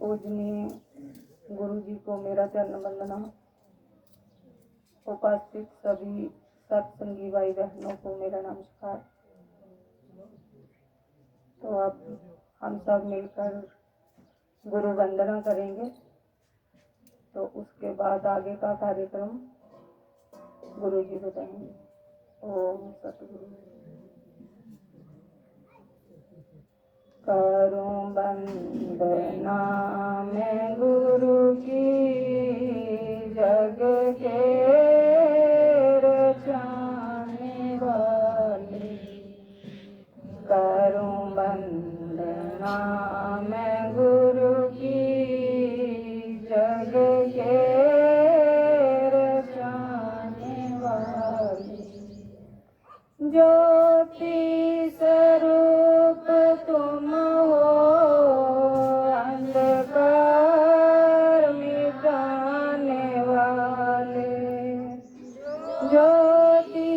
पूजनीय गुरु जी को मेरा चरण वंदना। उपस्थित सभी सत्संगी भाई बहनों को मेरा नमस्कार। तो अब हम सब मिलकर गुरु वंदना करेंगे। तो उसके बाद आगे का कार्यक्रम गुरु जी बताएंगे। ओम सतगुरु। करूं वंदना मैं गुरु की, जग के रचाने वाले। करूं वंदना मैं गुरु की, जग के रचाने वाले। ज्योति स्वरूप तुम हो, अंधकार मिटाने वाले। ज्योति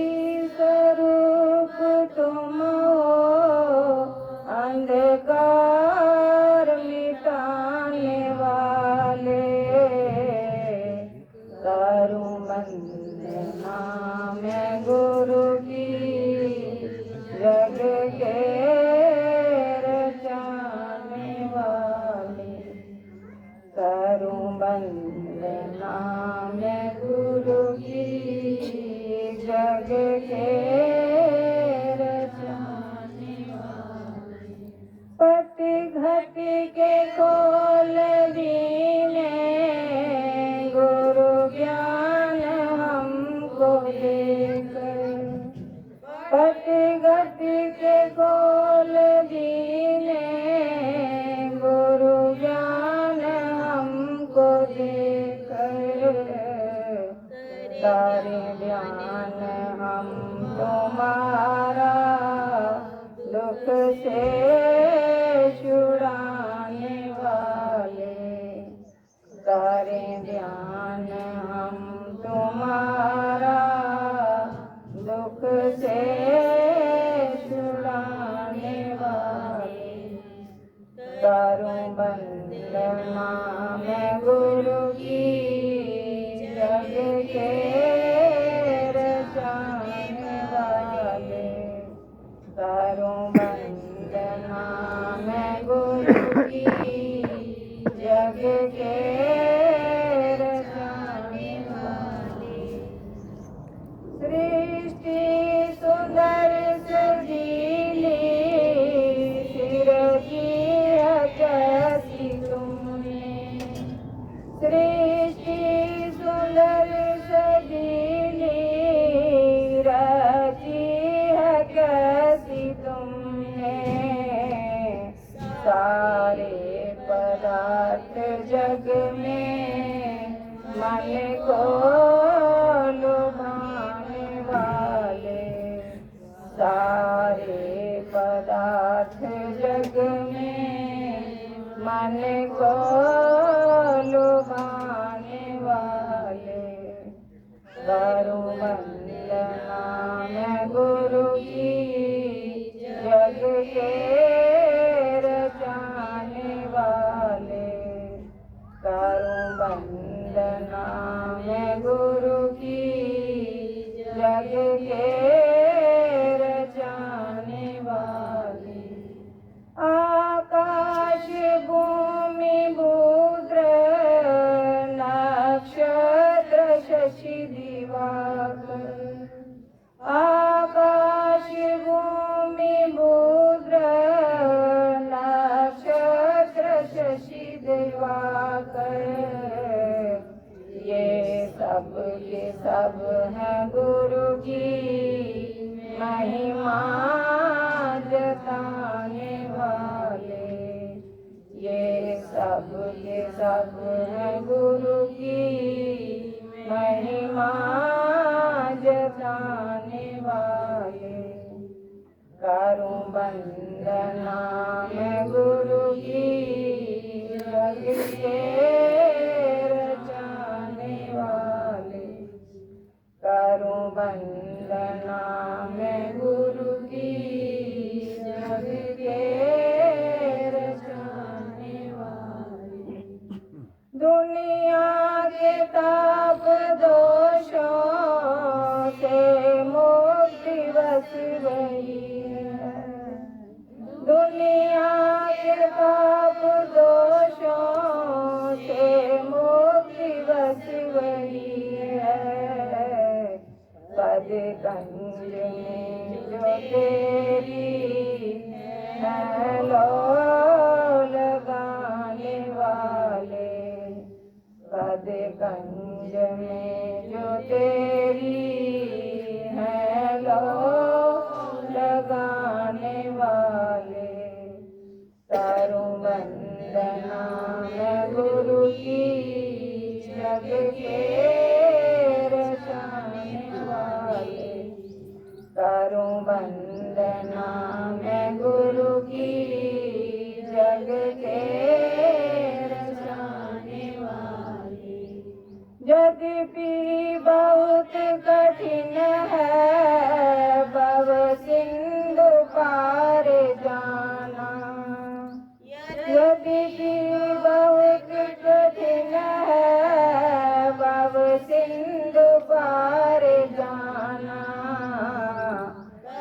स्वरूप तुम हो, अंधकार मिटाने वाले। करूं वंदना मैं गुरु की, जग के रचाने वाले। करूं वंदना मैं गुरु की, जग के रचाने वाले। पति घटी के खोल दीने, गुरु ज्ञान हमको देकर। पति घटी के खोल दीने, गुरु ज्ञान हमको देकर। सारे ध्यान हम तुम्हारा, दुख से छुड़ाने वाले। सारे ध्यान हम तुम्हारा, दुख से छुड़ाने वाले। करूं वंदना मैं गुरु की, जग के रचाने वाले। करूं वंदना मैं गुरु की, जग के रचाने वाले। सृष्टि सुंदर सजीली, सिर की कैसी तुमने। सृष्टि सुंदर सजीली, रची है कैसी तुमने। सारे पदार्थ जग में मन को लुभाने वाले। सारे पदार्थ जग में मन को लुभाने वाले। करूं वंदना मैं गुरु की, जग के रचाने वाले। करूं वंदना मैं गुरु की, जग के रचाने वाले। आकाश भूमि बुध नक्षत्र शशि दिवाकर। आकाश भूमि बुध नक्षत्र शशि दिवाकर। ये सब के सब हैं गुरु की महिमा जताने वाले। ये सब के सब हैं गुरु की महिमा जताने वाले। करूं वंदना मैं गुरु की, जग के रचाने वाले। करूं वंदना मैं गुरु की, जग के रचाने वाले। पद कंज में जो तेरी है लो लगाने वाले, पद कंज में जो तेरी है लो लगाने वाले, तारों वंदना मैं गुरु की जग के रचाने वाले, तारों वंदना मैं गुरु की जग के रचाने वाले। यद्यपि बहुत कठिन है भव सिंधु पार जाना, यद्यपि बहुत कठिन है भव सिंधु पार जाना,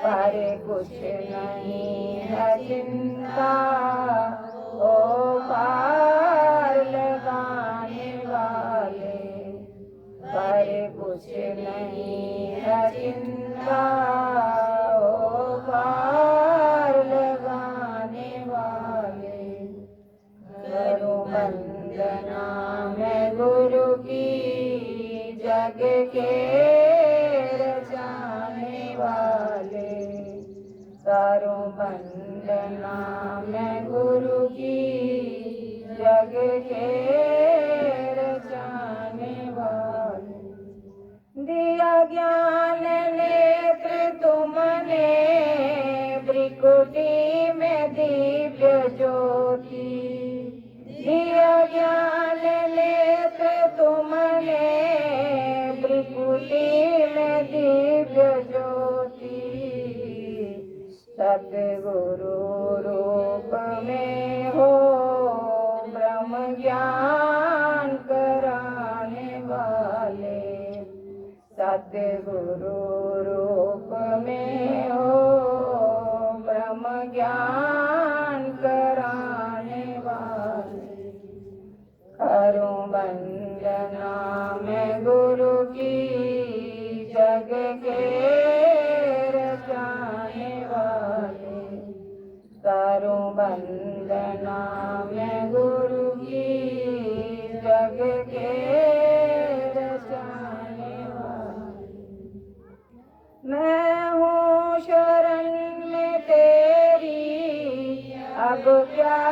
पर कुछ नहीं है चिंता ओ पार लगाने वाले, पर कुछ नहीं है चिंता ओ पार लगाने वाले, करो वंदना मैं गुरु की जग के रचाने वाले, करो वंदना मैं गुरु की जग के रचाने वाले। दिया ज्ञान नेत्र तुमने भ्रिकुटी में दिव्य ज्योति, दिया ज्ञान नेत्र तुमने भ्रिकुटी में दिव्य ज्योति, सतगुरु रूप में हो ब्रह्म ज्ञान कराने वाले, सतगुरु रूप में हो ब्रह्म ज्ञान कराने वाले, करूं वंदना मैं गुरु की जग के रचाने वाले, करूं वंदना मैं गुरु की जग के रचाने वाले। मैं हूँ शरण में तेरी अब क्या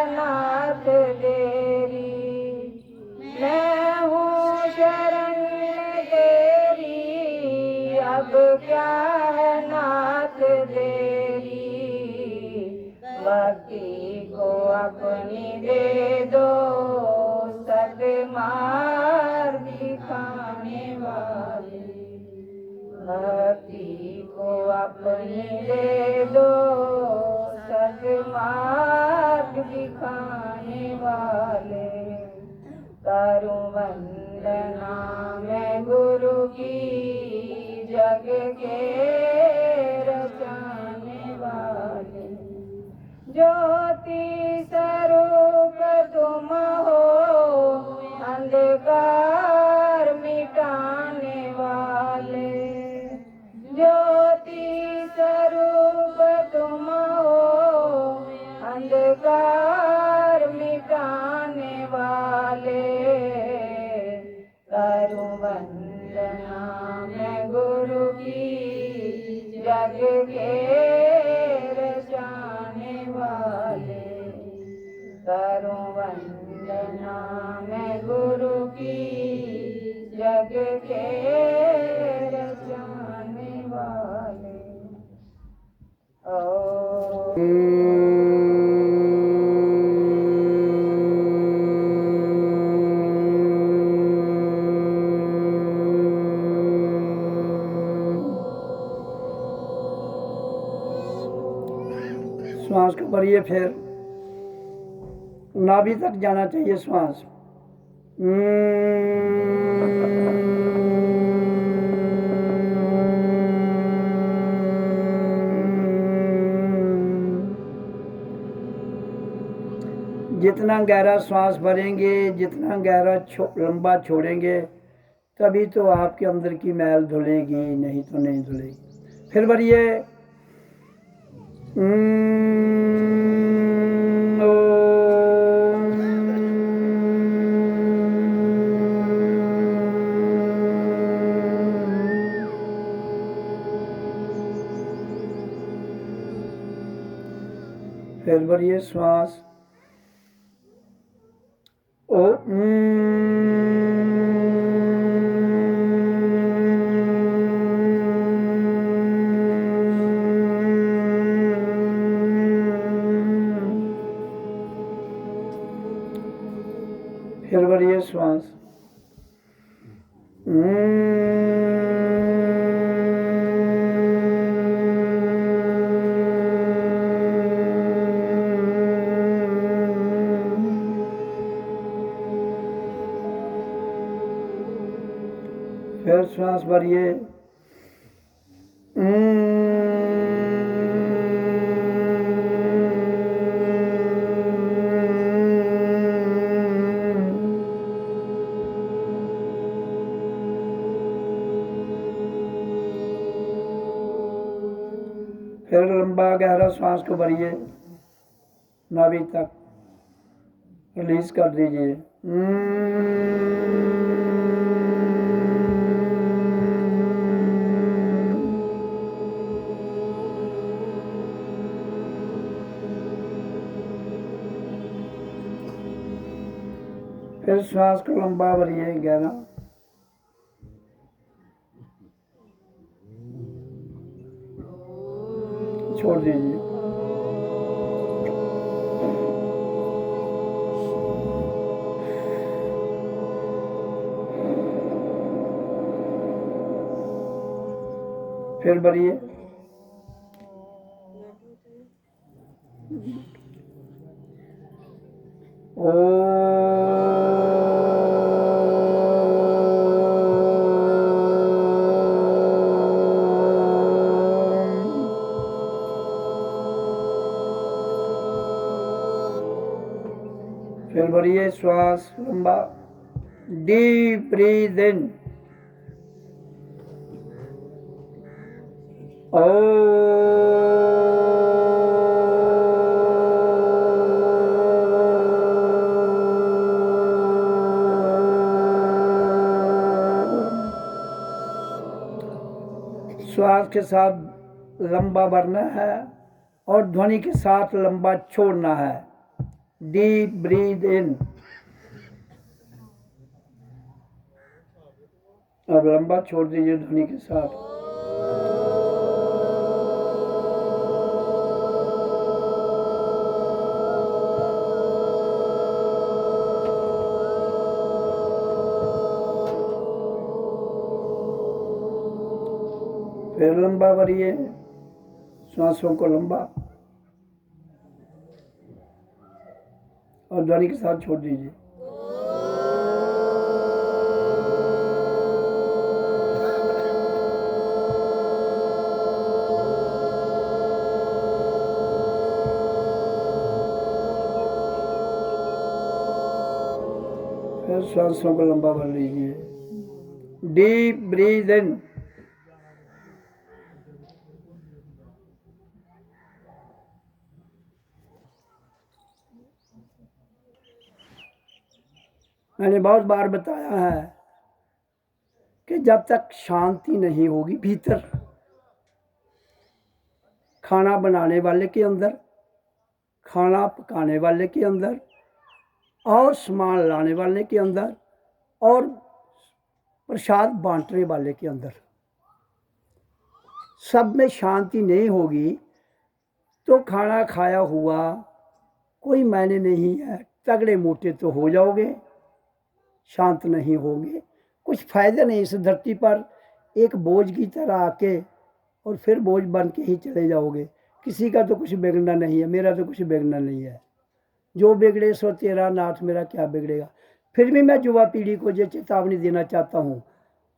नाथ देरी, मैं हूँ शरण में तेरी अब क्या नाथ देरी, भक्ति को अपनी दे दो सतमार्ग दिखाने वाले, भक्ति को अपनी दे दो सतमार्ग दिखाने वाले, करूं वंदना मैं गुरु की जग के रचाने वाले, ज्योति स्वरूप तुम हो अंधकार मिटाने वाले, ज्योति स्वरूप तुम हो अंधकार मिटाने वाले, करूं वंदना मैं गुरु की जग के रचाने वाले, करूं वंदना मैं गुरु की जग के रचाने वाले। श्वास को भरिए, फिर नाभि तक जाना चाहिए श्वास। जितना गहरा श्वास भरेंगे, जितना गहरा लंबा छोड़ेंगे, तभी तो आपके अंदर की मैल धुलेगी, नहीं तो नहीं धुलेगी। फिर बढ़िए। फिर बढ़िए श्वास। ओ फिर बढ़िए श्वास। फिर श्वास भरिए। फिर लंबा गहरा श्वास को भरिए, नाभि तक रिलीज कर दीजिए। फिर श्वास को लंबा भरिए, गहरा। छोड़ दीजिए। फिर भरिए। फिर भरिए श्वास लंबा। डीप ब्रीथ इन। श्वास के साथ लंबा भरना है और ध्वनि के साथ लंबा छोड़ना है। डीप ब्रीथ इन। अब लंबा छोड़ दीजिए ध्वनि के साथ। फिर लंबा भरिए श्वासों को लंबा और ध्वनि के साथ छोड़ दीजिए। फिर श्वासों को लंबा भर लीजिए। डीप ब्रीथ इन। मैंने बहुत बार बताया है कि जब तक शांति नहीं होगी भीतर, खाना बनाने वाले के अंदर, खाना पकाने वाले के अंदर और सामान लाने वाले के अंदर और प्रसाद बांटने वाले के अंदर, सब में शांति नहीं होगी तो खाना खाया हुआ कोई मायने नहीं है। तगड़े मोटे तो हो जाओगे, शांत नहीं होंगे, कुछ फायदा नहीं। इस धरती पर एक बोझ की तरह आके और फिर बोझ बन के ही चले जाओगे। किसी का तो कुछ बिगड़ना नहीं है, मेरा तो कुछ बिगड़ना नहीं है। जो बिगड़े सो तेरा नाथ, मेरा क्या बिगड़ेगा। फिर भी मैं युवा पीढ़ी को ये चेतावनी देना चाहता हूँ,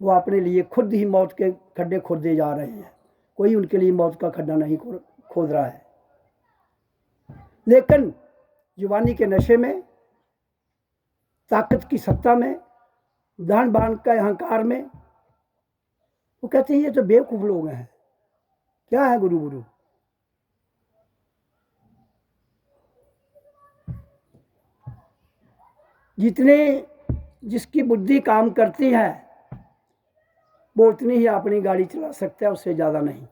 वो अपने लिए खुद ही मौत के खड्डे खोदे जा रहे हैं। कोई उनके लिए मौत का खड्डा नहीं खोद रहा है। लेकिन जुबानी के नशे में, ताकत की सत्ता में धन बान का अहंकार में। वो कहते हैं ये तो बेवकूफ लोग हैं, क्या है गुरु गुरु। जितने जिसकी बुद्धि काम करती है वो उतनी ही अपनी गाड़ी चला सकता है, उससे ज़्यादा नहीं।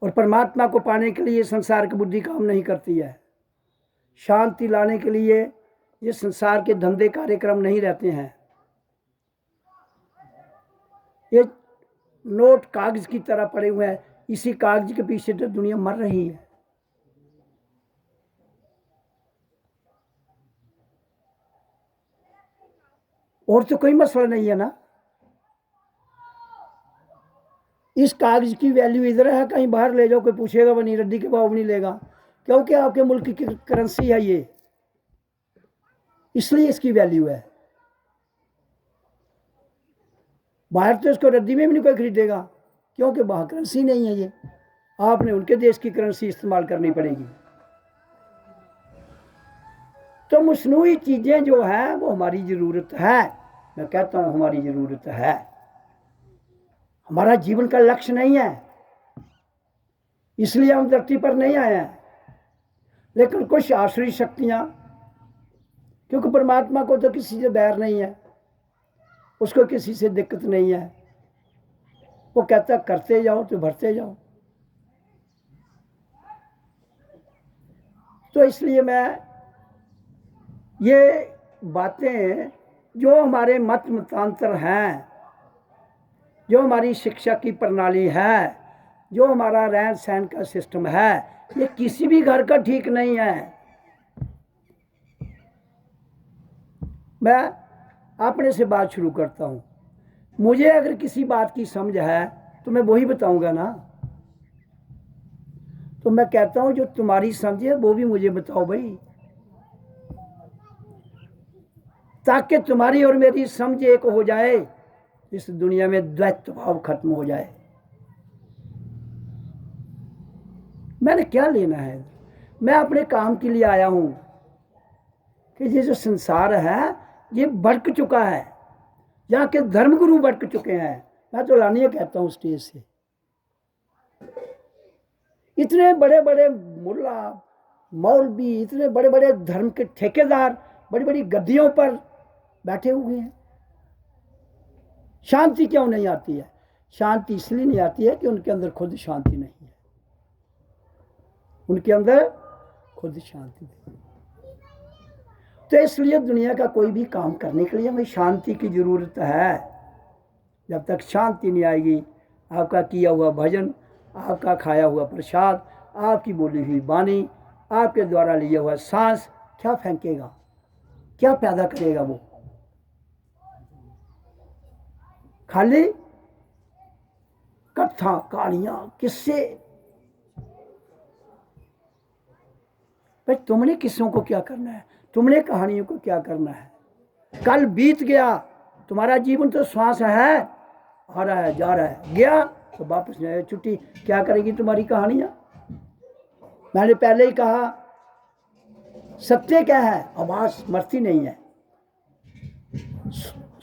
और परमात्मा को पाने के लिए संसार की बुद्धि काम नहीं करती है। शांति लाने के लिए ये संसार के धंधे कार्यक्रम नहीं रहते हैं। ये नोट कागज की तरह पड़े हुए हैं, इसी कागज के पीछे तो दुनिया मर रही है। और तो कोई मसला नहीं है ना। इस कागज की वैल्यू इधर है, कहीं बाहर ले जाओ कोई पूछेगा वो नहीं, रद्दी के भाव नहीं लेगा, क्योंकि आपके मुल्क की करेंसी है ये, इसलिए इसकी वैल्यू है। बाहर तो इसको रद्दी में भी नहीं कोई खरीदेगा, क्योंकि बाहर करेंसी नहीं है ये, आपने उनके देश की करेंसी इस्तेमाल करनी पड़ेगी। तो मसनूई चीज़ें जो है वो हमारी ज़रूरत है, मैं कहता हूँ हमारी ज़रूरत है, हमारा जीवन का लक्ष्य नहीं है, इसलिए हम धरती पर नहीं आए हैं। लेकिन कुछ आश्रय शक्तियाँ, क्योंकि परमात्मा को तो किसी से बैर नहीं है, उसको किसी से दिक्कत नहीं है, वो कहता करते जाओ तो भरते जाओ। तो इसलिए मैं ये बातें जो हमारे मत मतांतर हैं, जो हमारी शिक्षा की प्रणाली है, जो हमारा रहन सहन का सिस्टम है, ये किसी भी घर का ठीक नहीं है। मैं अपने से बात शुरू करता हूँ। मुझे अगर किसी बात की समझ है तो मैं वही बताऊंगा ना। तो मैं कहता हूँ जो तुम्हारी समझ है वो भी मुझे बताओ भाई, ताकि तुम्हारी और मेरी समझ एक हो जाए, इस दुनिया में द्वैत भाव खत्म हो जाए। मैंने क्या लेना है, मैं अपने काम के लिए आया हूँ कि ये जो संसार है ये भटक चुका है, यहाँ के धर्मगुरु भटक चुके हैं। मैं तो लानिए कहता हूँ स्टेज से, इतने बड़े बड़े मुल्ला मौलवी, इतने बड़े बड़े धर्म के ठेकेदार बड़ी बड़ी गद्दियों पर बैठे हुए हैं। शांति क्यों नहीं आती है? शांति इसलिए नहीं आती है कि उनके अंदर खुद शांति नहीं है, उनके अंदर खुद शांति नहीं। तो इसलिए दुनिया का कोई भी काम करने के लिए हमें शांति की जरूरत है। जब तक शांति नहीं आएगी, आपका किया हुआ भजन, आपका खाया हुआ प्रसाद, आपकी बोली हुई वाणी, आपके द्वारा लिया हुआ सांस क्या फेंकेगा, क्या पैदा करेगा? वो खाली कथा कहानियां, किस्से। भाई तुमने किस्सों को क्या करना है, तुमने कहानियों को क्या करना है? कल बीत गया, तुम्हारा जीवन तो श्वास है, आ रहा है जा रहा है, गया तो वापस नहीं आया। छुट्टी क्या करेगी तुम्हारी कहानियां? मैंने पहले ही कहा, सत्य क्या है? आवाज मरती नहीं है,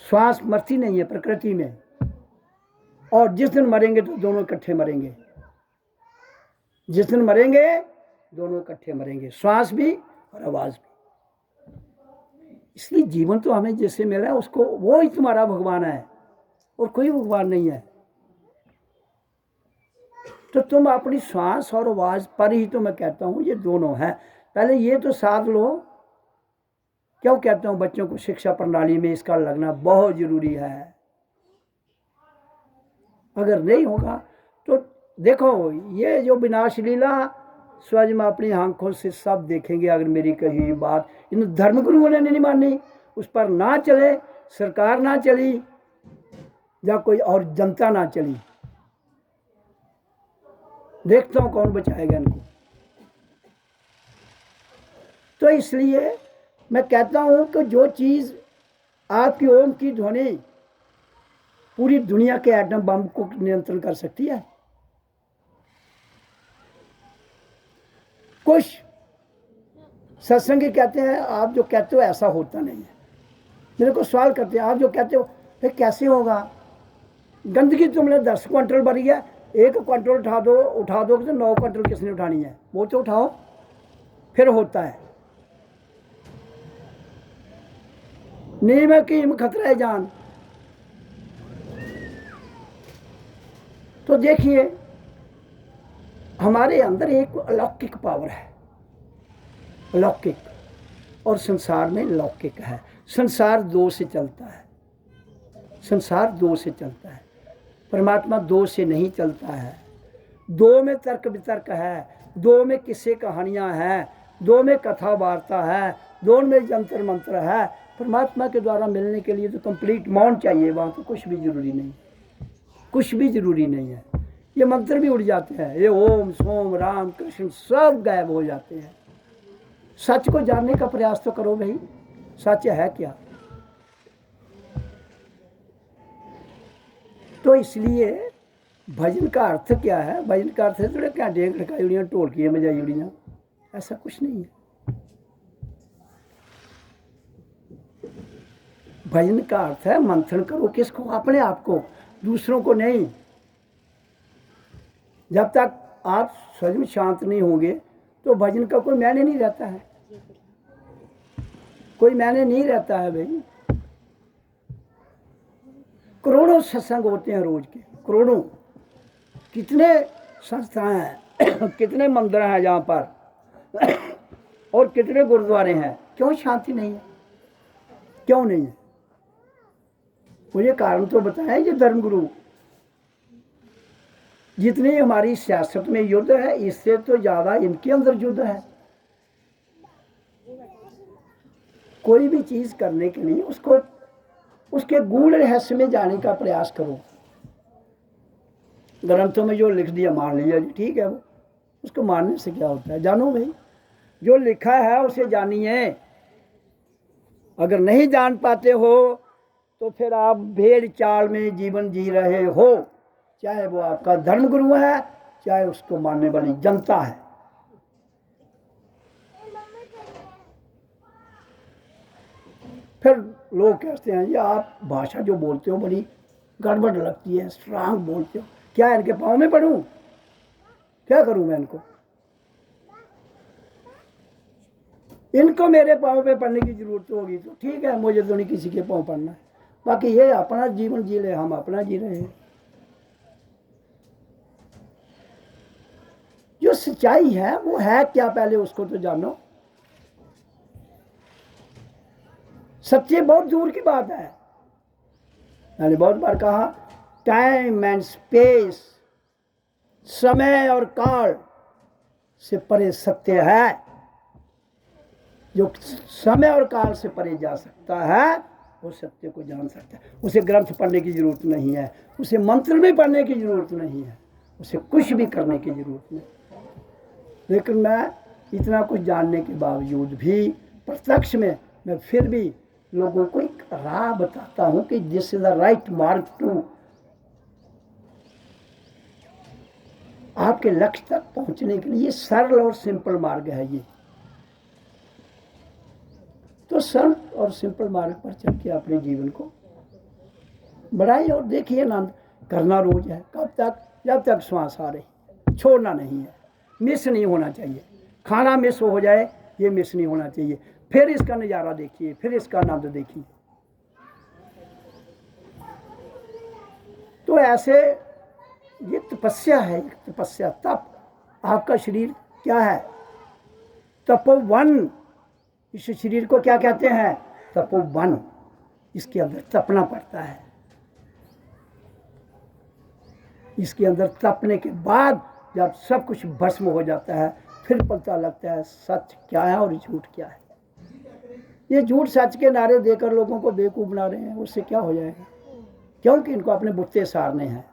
श्वास मरती नहीं है प्रकृति में, और जिस दिन मरेंगे तो दोनों इकट्ठे मरेंगे। जिस दिन मरेंगे दोनों इकट्ठे मरेंगे, श्वास भी और आवाज भी। इसलिए जीवन तो हमें जैसे मिला है उसको, वो ही तुम्हारा भगवान है और कोई भगवान नहीं है। तो तुम अपनी श्वास और आवाज पर ही, तो मैं कहता हूँ ये दोनों है, पहले ये तो साथ लो। क्यों कहता हूँ बच्चों को शिक्षा प्रणाली में इसका लगना बहुत जरूरी है। अगर नहीं होगा तो देखो, ये जो विनाश लीला स्वयं में अपनी आंखों से सब देखेंगे। अगर मेरी कही हुई बात इन धर्मगुरुओं ने नहीं मानी, उस पर ना चले, सरकार ना चली या कोई और जनता ना चली, देखता हूं कौन बचाएगा इनको। तो इसलिए मैं कहता हूं कि जो चीज आपकी ओम की ध्वनि पूरी दुनिया के एटम बम को नियंत्रण कर सकती है। कुछ सत्संगी कहते हैं आप जो कहते हो ऐसा होता नहीं है, मेरे को सवाल करते हैं, आप जो कहते हो फिर कैसे होगा, गंदगी तुमने 10 क्विंटल भरी है, 1 क्विंटल उठा दो तो 9 क्विंटल किसने उठानी है, वो तो उठाओ, फिर होता है। नीम कीम खतरा है जान। तो देखिए हमारे अंदर एक अलौकिक पावर है, अलौकिक, और संसार में लौकिक है। संसार दो से चलता है, संसार दो से चलता है, परमात्मा दो से नहीं चलता है। दो में तर्क वितर्क है, दो में किस्से कहानियां हैं, दो में कथा वार्ता है, दो में जंतर मंत्र है। परमात्मा के द्वारा मिलने के लिए तो कंप्लीट मौन चाहिए, वहाँ तो कुछ भी जरूरी नहीं, कुछ भी जरूरी नहीं है। ये मंत्र भी उड़ जाते हैं, ये ओम सोम राम कृष्ण सब गायब हो जाते हैं। सच को जानने का प्रयास तो करो भाई, सच है क्या। तो इसलिए भजन का अर्थ क्या है, भजन का अर्थ है थोड़े क्या डेग ढकाई उड़ियाँ ढोलकियाँ बजाई उड़ियाँ, ऐसा कुछ नहीं है। भजन का अर्थ है मंथन करो, किसको, अपने आप को, दूसरों को नहीं। जब तक आप स्वयं शांत नहीं होंगे तो भजन का कोई मायने नहीं रहता है, कोई मायने नहीं रहता है भाई। करोड़ों सत्संग होते हैं रोज के, करोड़ों, कितने संस्थाएं हैं कितने मंदिर हैं जहाँ पर और कितने गुरुद्वारे हैं, क्यों शांति नहीं है, क्यों नहीं है। मुझे कारण तो बताएं। ये धर्मगुरु जितनी हमारी सियासत में युद्ध है, इससे तो ज्यादा इनके अंदर युद्ध है। कोई भी चीज करने के लिए उसको उसके गूढ़ रहस्य में जाने का प्रयास करो। ग्रंथों में जो लिख दिया मान लिया जी, ठीक है, वो उसको मानने से क्या होता है, जानो भाई, जो लिखा है उसे जानिए। अगर नहीं जान पाते हो तो फिर आप भेड़ चाल में जीवन जी रहे हो, चाहे वो आपका धर्मगुरु है, चाहे उसको मानने वाली जनता है। फिर लोग कहते हैं ये आप भाषा जो बोलते हो बड़ी गड़बड़ लगती है, स्ट्रांग बोलते हो, क्या इनके पाँव में पढ़ूं, क्या करूं मैं इनको, इनको मेरे पाँव पे पढ़ने की जरूरत होगी तो ठीक है, मुझे तो नहीं किसी के पाँव पढ़ना है। बाकी ये अपना जीवन जी ले, हम अपना जी रहे हैं। जो सच्चाई है वो है क्या, पहले उसको तो जानो। सच्चे बहुत दूर की बात है, मैंने बहुत बार कहा, टाइम एंड स्पेस, समय और काल से परे सत्य है। जो समय और काल से परे जा सकता है वो सत्य को जान सकता है। उसे ग्रंथ पढ़ने की जरूरत नहीं है, उसे मंत्र भी पढ़ने की जरूरत नहीं है, उसे कुछ भी करने की जरूरत नहीं। लेकिन मैं इतना कुछ जानने के बावजूद भी प्रत्यक्ष में मैं फिर भी लोगों को एक राह बताता हूं कि दिस इज द राइट मार्ग टू, आपके लक्ष्य तक पहुंचने के लिए सरल और सिंपल मार्ग है ये। तो सरल और सिंपल मार्ग पर चल के अपने जीवन को बढ़ाइए और देखिए आनंद करना रोज है। कब तक, जब तक श्वास आ रही, छोड़ना नहीं है, मिस नहीं होना चाहिए। खाना मिस हो जाए ये मिस नहीं होना चाहिए। फिर इसका नज़ारा देखिए, फिर इसका आनंद देखिए। तो ऐसे ये तपस्या है, तपस्या, तप। आपका शरीर क्या है, तपोवन। इस शरीर को क्या कहते हैं, तपोवन। इसके अंदर तपना पड़ता है। इसके अंदर तपने के बाद जब सब कुछ भस्म हो जाता है फिर पता लगता है सच क्या है और झूठ क्या है। ये झूठ सच के नारे देकर लोगों को बेवकूफ बना रहे हैं, उससे क्या हो जाएगा, क्योंकि इनको अपने बुत्ते सारने हैं।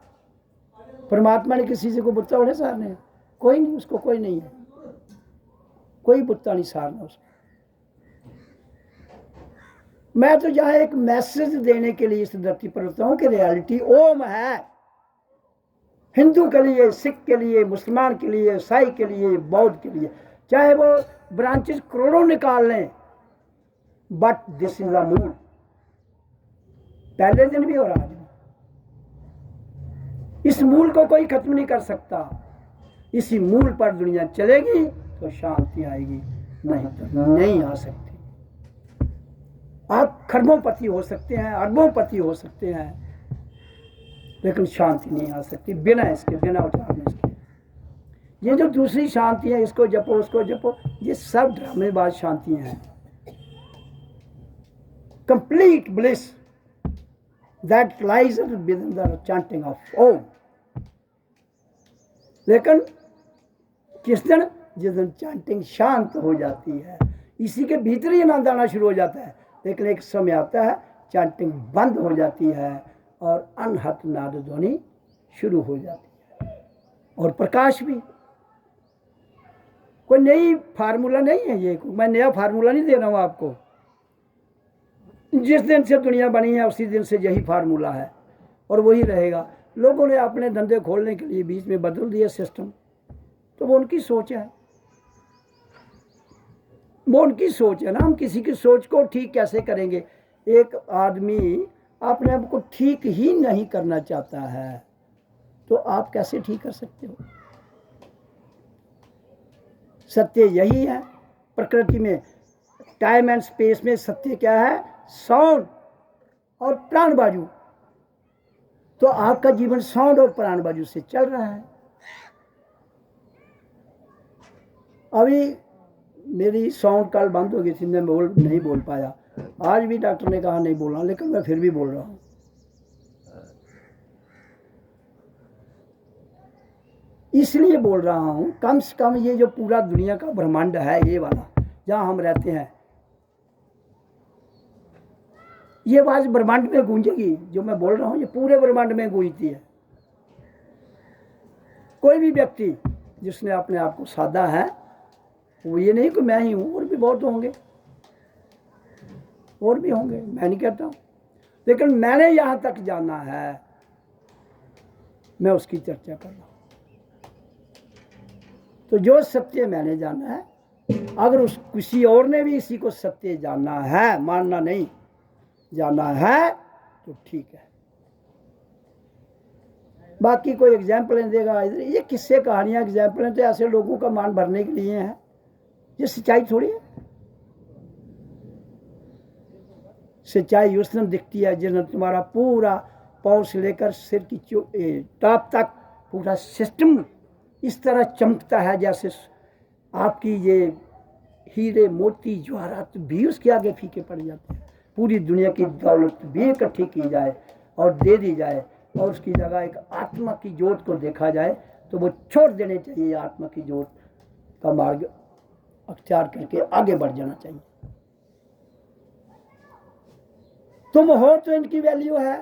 परमात्मा ने किसी से को बुत्ता उड़े सारने हैं, कोई नहीं, उसको कोई नहीं है, कोई बुत्ता नहीं सारना उसको। मैं तो यहाँ एक मैसेज देने के लिए इस धरती पर होता हूँ कि रियलिटी ओम है। हिंदू के लिए, सिख के लिए, मुसलमान के लिए, ईसाई के लिए, बौद्ध के लिए, चाहे वो ब्रांचेस करोड़ों निकाल लें, बट दिस इज द मूल। पहले दिन भी और आज भी। इस मूल को कोई खत्म नहीं कर सकता। इसी मूल पर दुनिया चलेगी तो शांति आएगी, नहीं तो नहीं आ सकती। आप खरबोंपति हो सकते हैं, अरबोंपति हो सकते हैं, लेकिन शांति नहीं आ सकती बिना इसके, बिना उचारने इसके। ये जो दूसरी शांति है, इसको जपो उसको जपो, ये सब ड्रामेबाज शांतियां हैं। Complete bliss that lies within the chanting of Om. लेकिन किस दिन? जिस दिन चैंटिंग शांत हो जाती है, इसी के भीतर ही आनंद आना शुरू हो जाता है। लेकिन एक समय आता है चैंटिंग बंद हो जाती है और अनहत नाद ध्वनि शुरू हो जाती है, और प्रकाश भी। कोई नई फार्मूला नहीं है ये, मैं नया फार्मूला नहीं दे रहा हूँ आपको। जिस दिन से दुनिया बनी है उसी दिन से यही फार्मूला है और वही रहेगा। लोगों ने अपने धंधे खोलने के लिए बीच में बदल दिया सिस्टम, तो वो उनकी सोच है, वो उनकी सोच है ना। हम किसी की सोच को ठीक कैसे करेंगे? एक आदमी अपने आप को ठीक ही नहीं करना चाहता है, तो आप कैसे ठीक कर सकते हो? सत्य यही है। प्रकृति में, टाइम एंड स्पेस में सत्य क्या है? साउंड और प्राण बाजू। तो आपका जीवन साउंड और प्राण बाजू से चल रहा है। अभी मेरी साउंड कल बंद हो गई थी, मैं नहीं बोल पाया। आज भी डॉक्टर ने कहा नहीं बोलना, लेकिन मैं फिर भी बोल रहा हूँ। इसलिए बोल रहा हूँ, कम से कम ये जो पूरा दुनिया का ब्रह्मांड है, ये वाला जहाँ हम रहते हैं, ये आवाज ब्रह्मांड में गूंजेगी। जो मैं बोल रहा हूँ ये पूरे ब्रह्मांड में गूंजती है। कोई भी व्यक्ति जिसने अपने आप को साधा है, वो ये नहीं कि मैं ही हूँ, और भी बहुत होंगे, और भी होंगे, मैं नहीं कहता हूँ, लेकिन मैंने यहाँ तक जाना है, मैं उसकी चर्चा कर रहा हूँ। तो जो सत्य मैंने जाना है, अगर उस किसी और ने भी इसी को सत्य जानना है, मानना नहीं, जाना है, तो ठीक है। बाकी कोई एग्जाम्पल देगा इधर, ये किस्से कहानियां एग्जाम्पल हैं, तो ऐसे लोगों का मान भरने के लिए हैं। ये सच्चाई थोड़ी है। सच्चाई उस दिन दिखती है जिस दिन तुम्हारा पूरा पाँव से लेकर सिर की टॉप तक पूरा सिस्टम इस तरह चमकता है जैसे आपकी ये हीरे मोती जवाहरात भी उसके आगे फीके पड़ जाते हैं। पूरी दुनिया की दौलत भी इकट्ठी की जाए और दे दी जाए, और उसकी जगह एक आत्मा की जोत को देखा जाए, तो वो छोड़ देने चाहिए। आत्मा की जोत का मार्ग अख्तियार करके आगे बढ़ जाना चाहिए। तुम हो तो इनकी वैल्यू है,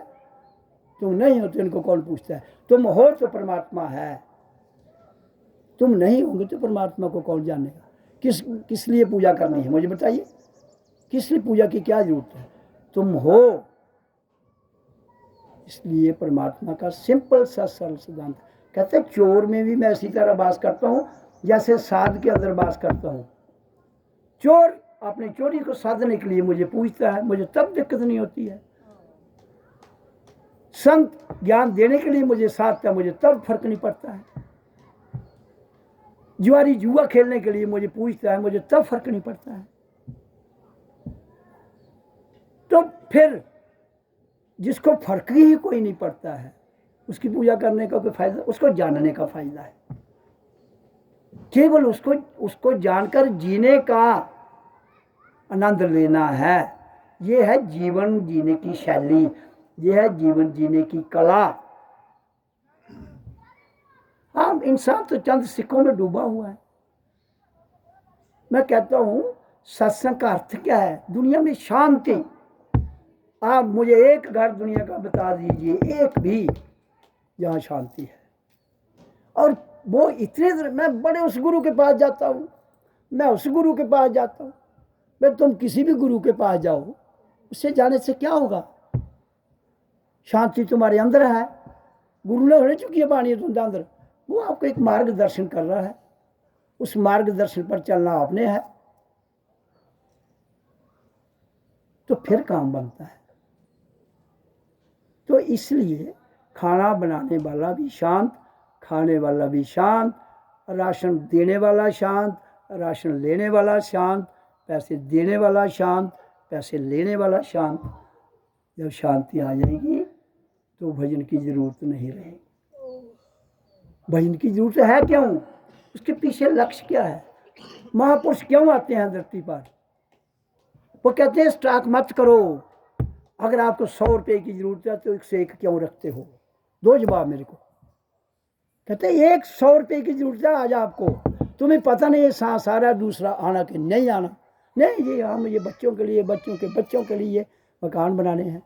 तुम नहीं हो तो इनको कौन पूछता है। तुम हो तो परमात्मा है, तुम नहीं होंगे तो परमात्मा को कौन जानेगा। किस लिए पूजा करनी है मुझे बताइए? किस लिए पूजा की क्या जरूरत है? तुम हो, इसलिए परमात्मा का सिंपल सा सरल सिद्धांत कहते हैं, चोर में भी मैं इसी तरह बास करता हूँ जैसे साध के अंदर बास करता हूँ। चोर अपनी चोरी को साधने के लिए मुझे पूछता है, मुझे तब दिक्कत नहीं होती है। संत ज्ञान देने के लिए मुझे साधता है, मुझे तब फर्क नहीं पड़ता है। जुआरी जुआ खेलने के लिए मुझे पूछता है, मुझे तब फर्क नहीं पड़ता है। तो फिर जिसको फर्क ही कोई नहीं पड़ता है, उसकी पूजा करने का कोई फायदा? उसको जानने का फायदा है। केवल उसको जानकर जीने का आनंद लेना है। ये है जीवन जीने की शैली, ये है जीवन जीने की कला। हम इंसान तो चंद सिक्कों में डूबा हुआ है। मैं कहता हूं सत्संग का अर्थ क्या है? दुनिया में शांति। आप मुझे एक घर दुनिया का बता दीजिए, एक भी, जहां शांति है। और वो इतने, मैं बड़े उस गुरु के पास जाता हूं, मैं उस गुरु के पास जाता हूं। मैं तुम किसी भी गुरु के पास जाओ, उससे जाने से क्या होगा? शांति तुम्हारे अंदर है। गुरु ने होने चुकी है पानी तुम्हारे अंदर, वो आपको एक मार्गदर्शन कर रहा है। उस मार्गदर्शन पर चलना आपने है, तो फिर काम बनता है। इसलिए खाना बनाने वाला भी शांत, खाने वाला भी शांत, राशन देने वाला शांत, राशन लेने वाला शांत, पैसे देने वाला शांत, पैसे लेने वाला शांत। जब शांति आ जाएगी तो भजन की जरूरत नहीं रहेगी। भजन की जरूरत है क्यों? उसके पीछे लक्ष्य क्या है? महापुरुष क्यों आते हैं धरती पर? वो कहते हैं स्टॉक मत करो। अगर आपको 100 रुपये की जरूरत है तो 101 क्यों रखते हो? दो जवाब मेरे को। कहते हैं 100 रुपये की जरूरत है आज आपको, तुम्हें पता नहीं है सांस आ रहा है, दूसरा आना कि नहीं आना। नहीं, ये हम ये बच्चों के लिए, बच्चों के बच्चों के लिए मकान बनाने हैं।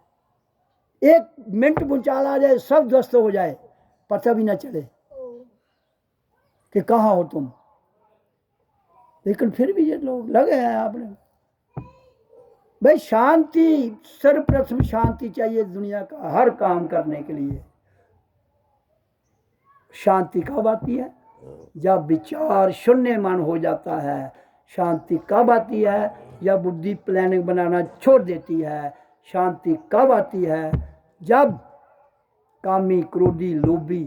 1 मिनट भूचाल आ जाए, सब ध्वस्त हो जाए, पता भी ना चले कि कहाँ हो तुम। लेकिन फिर भी ये लोग लगे हैं आपने। भाई शांति, सर्वप्रथम शांति चाहिए दुनिया का हर काम करने के लिए। शांति कब आती है? जब विचार शून्य मन हो जाता है। शांति कब आती है? जब बुद्धि प्लानिंग बनाना छोड़ देती है। शांति कब आती है? जब कामी, क्रोधी, लोभी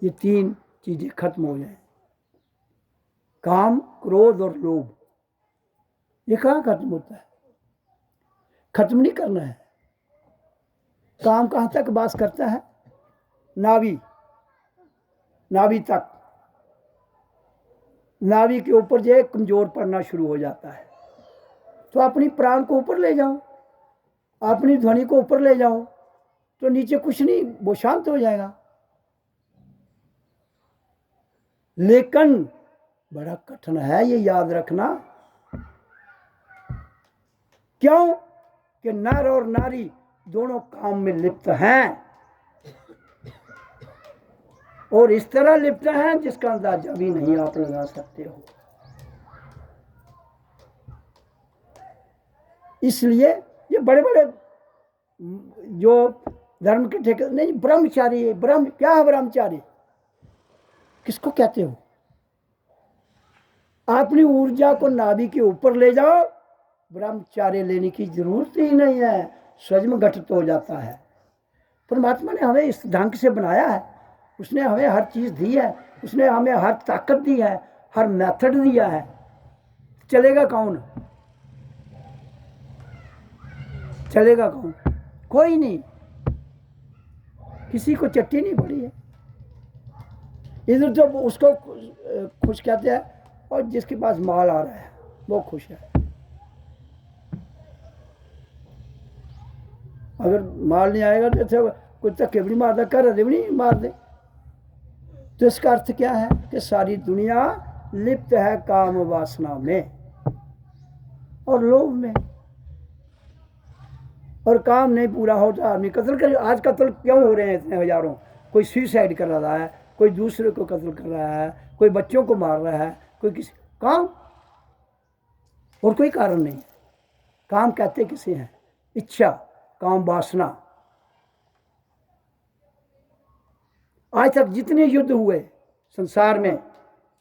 ये 3 चीजें खत्म हो जाए। काम, क्रोध और लोभ, ये कहाँ खत्म होता है? खत्म नहीं करना है। काम कहाँ तक वास करता है? नाभि, नाभि तक। नाभि के ऊपर जो कमजोर पड़ना शुरू हो जाता है तो अपनी प्राण को ऊपर ले जाओ, अपनी ध्वनि को ऊपर ले जाओ, तो नीचे कुछ नहीं, वो शांत हो जाएगा। लेकिन बड़ा कठिन है ये याद रखना। क्यों? कि नर और नारी दोनों काम में लिप्त हैं, और इस तरह लिप्त हैं जिसका अंदाजा भी नहीं आप लगा सकते हो। इसलिए ये बड़े बड़े जो धर्म के ठेके नहीं, ब्रह्मचारी, ब्रह्म क्या है? ब्रह्मचारी किसको कहते हो? अपनी ऊर्जा को नाभि के ऊपर ले जाओ, ब्रह्मचार्य लेने की जरूरत ही नहीं है, स्वयं घटित हो जाता है। परमात्मा ने हमें इस ढंग से बनाया है, उसने हमें हर चीज दी है, उसने हमें हर ताकत दी है, हर मेथड दिया है। चलेगा कौन? चलेगा कौन? कोई नहीं, किसी को चट्टी नहीं पड़ी है। इधर तो उसको खुश कहते हैं, और जिसके पास माल आ रहा है वो खुश है। अगर माल नहीं आएगा तो अच्छा कोई धक्के भी नहीं मारता, कर दे भी नहीं मार दे। तो इसका अर्थ क्या है? कि सारी दुनिया लिप्त है काम वासना में और लोभ में, और काम नहीं पूरा होता आदमी कत्ल कर। आज कत्ल क्यों हो रहे हैं इतने हजारों? कोई सुसाइड कर रहा है, कोई दूसरे को कत्ल कर रहा है, कोई बच्चों को मार रहा है, कोई किसी काम, और कोई कारण नहीं। काम कहते किसे हैं? इच्छा, काम, वासना। आज तक जितने युद्ध हुए संसार में,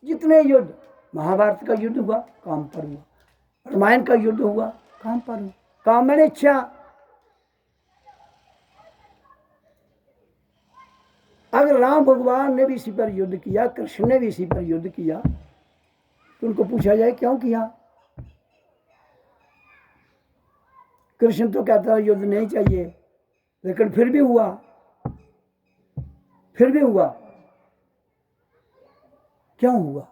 जितने युद्ध, महाभारत का युद्ध हुआ काम पर हुआ, रामायण का युद्ध हुआ काम पर हुआ। काम मैंने इच्छा। अगर राम भगवान ने भी इसी पर युद्ध किया, कृष्ण ने भी इसी पर युद्ध किया, तो उनको पूछा जाए क्यों किया? कृष्ण तो कहता है युद्ध नहीं चाहिए, लेकिन फिर भी हुआ, फिर भी हुआ। क्यों हुआ?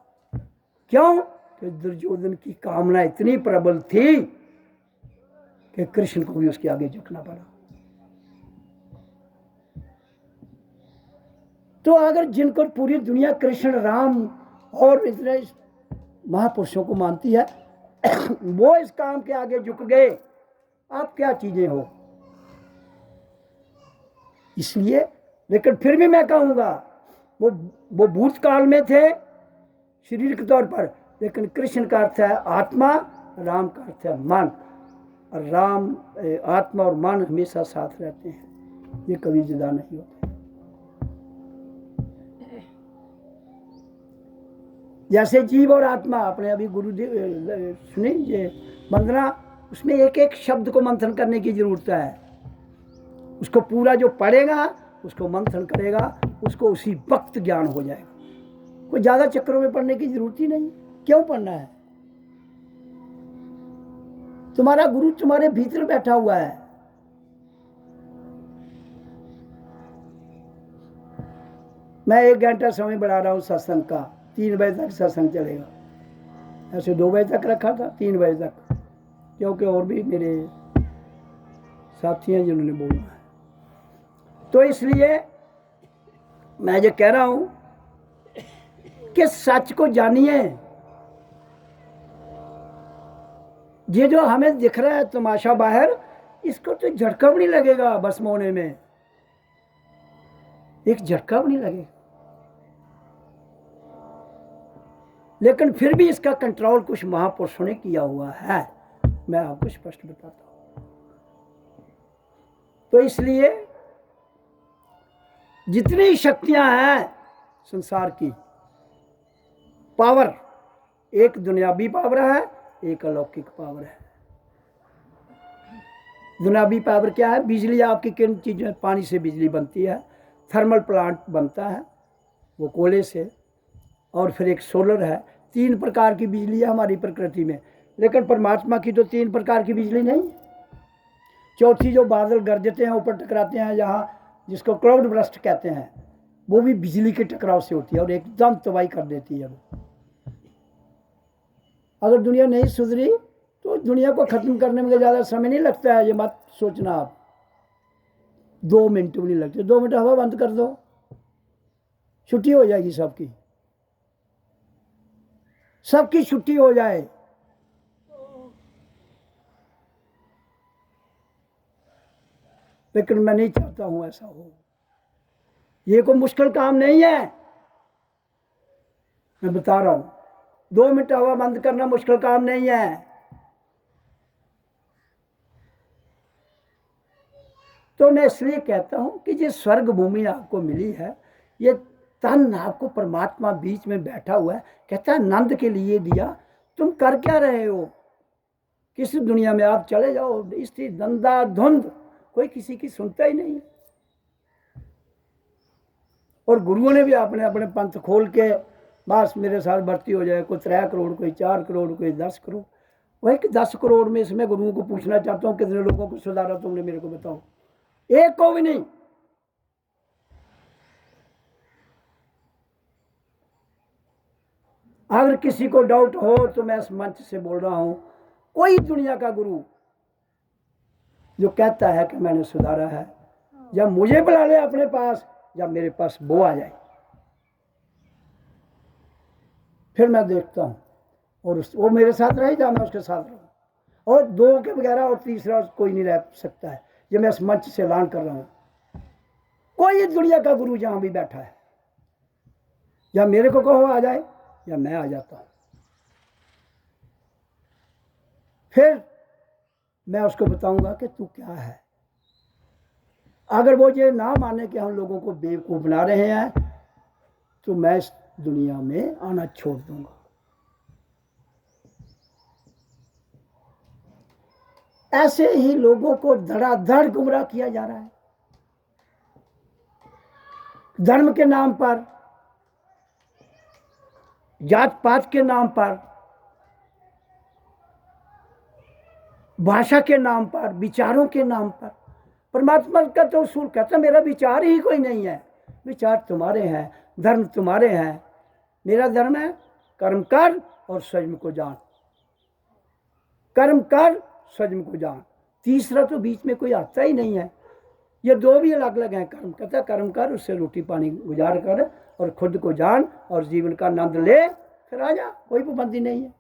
क्यों? कि दुर्योधन की कामना इतनी प्रबल थी कि कृष्ण को भी उसके आगे झुकना पड़ा। तो अगर जिनको पूरी दुनिया कृष्ण, राम और इतने महापुरुषों को मानती है, वो इस काम के आगे झुक गए, आप क्या चीजें हो? इसलिए, लेकिन फिर भी मैं कहूंगा वो भूतकाल में थे शरीर के तौर पर, लेकिन कृष्ण का अर्थ है आत्मा, राम का अर्थ है मन, और राम, आत्मा और मन हमेशा साथ रहते हैं, ये कभी जुदा नहीं होते। जैसे जीव और आत्मा, अपने अभी गुरुदेव सुनी ये वंदना, उसमें एक एक शब्द को मंथन करने की जरूरत है। उसको पूरा जो पढ़ेगा, उसको मंथन करेगा, उसको उसी वक्त ज्ञान हो जाएगा। कोई ज़्यादा चक्रों में पढ़ने की जरूरत ही नहीं। क्यों पढ़ना है? तुम्हारा गुरु तुम्हारे भीतर बैठा हुआ है। मैं 1 घंटा समय बढ़ा रहा हूँ सत्संग का, 3 बजे तक सत्संग चलेगा। ऐसे 2 बजे तक रखा था, 3 बजे तक, क्योंकि और भी मेरे साथी हैं जिन्होंने बोलना है। तो इसलिए मैं ये कह रहा हूं कि सच को जानिए। ये जो हमें दिख रहा है तमाशा बाहर, इसको तो झटका भी नहीं लगेगा भस्म होने में, एक झटका भी नहीं लगेगा। लेकिन फिर भी इसका कंट्रोल कुछ महापुरुषों ने किया हुआ है, मैं आपको स्पष्ट बताता हूं। तो इसलिए जितनी शक्तियां हैं संसार की, पावर, एक दुनियावी पावर है, एक अलौकिक पावर है। दुनियावी पावर क्या है? बिजली आपकी किन चीज़ों, पानी से बिजली बनती है, थर्मल प्लांट बनता है वो कोयले से, और फिर एक सोलर है। 3 प्रकार की बिजली है हमारी प्रकृति में, लेकिन परमात्मा की तो 3 प्रकार की बिजली नहीं। चौथी जो बादल गरजते हैं, ऊपर टकराते हैं, जहाँ जिसको क्लाउड बर्स्ट कहते हैं, वो भी बिजली के टकराव से होती है और एकदम तबाही कर देती है वो। अगर दुनिया नहीं सुधरी तो दुनिया को ख़त्म करने में ज़्यादा समय नहीं लगता है, ये मत सोचना आप। 2 मिनट भी नहीं लगते। 2 मिनट हवा बंद कर दो, छुट्टी हो जाएगी सबकी, सबकी छुट्टी हो जाए। लेकिन मैं नहीं चाहता हूं ऐसा हो। ये कोई मुश्किल काम नहीं है, मैं बता रहा हूं। 2 मिनट हवा बंद करना मुश्किल काम नहीं है। तो मैं इसलिए कहता हूं कि ये स्वर्ग भूमि आपको मिली है, ये तन आपको परमात्मा बीच में बैठा हुआ है, कहता है नंद के लिए दिया। तुम कर क्या रहे हो? किस दुनिया में आप चले जाओ, इसकी धंधा धुंध, कोई किसी की सुनता ही नहीं। और गुरुओं ने भी अपने अपने पंथ खोल के, बस मेरे साथ भर्ती हो जाए, कोई 3 करोड़, कोई 4 करोड़, कोई 10 करोड़। वही कि 10 करोड़ में इसमें गुरुओं को पूछना चाहता हूँ, कितने लोगों को सुधारा तुमने, मेरे को बताओ। एक को भी नहीं। अगर किसी को डाउट हो तो मैं इस मंच से बोल रहा हूं, कोई दुनिया का गुरु जो कहता है कि मैंने सुधारा है, या मुझे बुला ले अपने पास, या मेरे पास वो आ जाए, फिर मैं देखता हूं। और वो मेरे साथ रहे या मैं उसके साथ रहूं। और 2 के बगैर और तीसरा कोई नहीं रह सकता है। ये मैं इस मंच से ऐलान कर रहा हूं। कोई दुनिया का गुरु जहां भी बैठा है, या मेरे को कहो आ जाए, या मैं आ जाता हूं। फिर मैं उसको बताऊंगा कि तू क्या है। अगर वो ये ना माने कि हम लोगों को बेवकूफ बना रहे हैं, तो मैं इस दुनिया में आना छोड़ दूंगा। ऐसे ही लोगों को धड़ाधड़ गुमराह किया जा रहा है, धर्म के नाम पर, जात पात के नाम पर, भाषा के नाम पर, विचारों के नाम पर। परमात्मा का तो उसूल कहता, मेरा विचार ही कोई नहीं है। विचार तुम्हारे हैं, धर्म तुम्हारे हैं। मेरा धर्म है कर्म कर और स्वयं को जान। कर्म कर, स्वयं को जान। तीसरा तो बीच में कोई आता ही नहीं है। ये 2 भी अलग अलग हैं। कर्म कहता कर्म कर, उससे रोटी पानी गुजार कर, और खुद को जान और जीवन का आनंद ले, फिर आ जा, कोई पाबंदी नहीं है।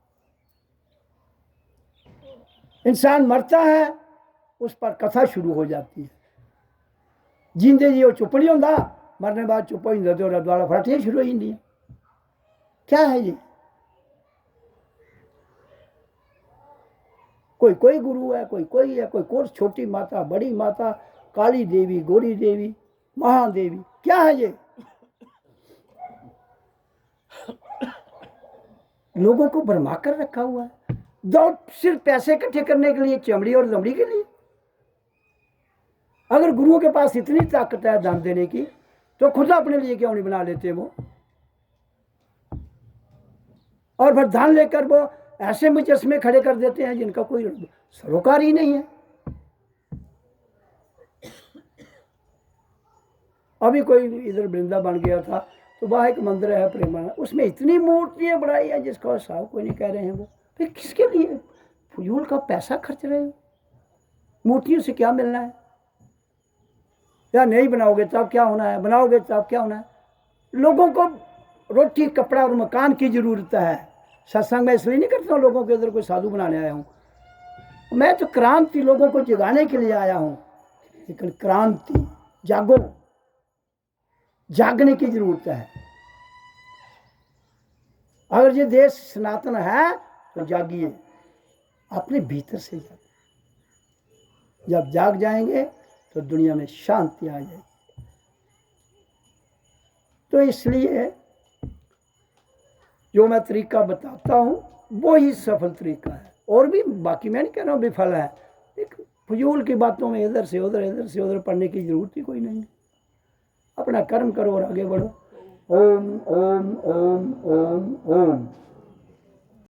इंसान मरता है, उस पर कथा शुरू हो जाती है। जींदे जी वो चुप नहीं होता, मरने बाद चुप हो जाता, तो द्वारा फराटियां शुरू हो जाती। क्या है ये? कोई गुरु है, कोई है, कोई छोटी माता, बड़ी माता, काली देवी, गोरी देवी, महादेवी, क्या है ये? लोगों को भरमा कर रखा हुआ है, दौड़ सिर्फ पैसे इकट्ठे करने के लिए, चमड़ी और दमड़ी के लिए। अगर गुरुओं के पास इतनी ताकत है दान देने की, तो खुद अपने लिए क्यों नहीं बना लेते वो? और फिर दान लेकर वो ऐसे मुजस्मे खड़े कर देते हैं जिनका कोई सरोकार ही नहीं है। अभी कोई इधर वृंदा बन गया था, तो वहाँ एक मंदिर है प्रेमानंद, उसमें इतनी मूर्तियां बनाई है जिसका साहब कोई नहीं कह रहे हैं वो। फिर किसके लिए फजूल का पैसा खर्च रहे हो? मूर्तियों से क्या मिलना है? या नहीं बनाओगे तो अब क्या होना है, बनाओगे तो अब क्या होना है? लोगों को रोटी कपड़ा और मकान की जरूरत है। सत्संग में इसलिए नहीं करता हूँ लोगों के इधर कोई साधु बनाने आया हूँ, मैं तो क्रांति लोगों को जगाने के लिए आया हूँ। लेकिन क्रांति जागो, जागने की जरूरत है। अगर ये देश सनातन है तो जागिए, अपने भीतर से जागिए। जब जाग जाएंगे तो दुनिया में शांति आ जाएगी। तो इसलिए जो मैं तरीका बताता हूँ वो ही सफल तरीका है। और भी बाकी मैं नहीं कह रहा हूँ विफल है, एक फजूल की बातों में इधर से उधर पढ़ने की जरूरत ही कोई नहीं है। अपना कर्म करो और आगे बढ़ो। ओम ओम ओम ओम ओम।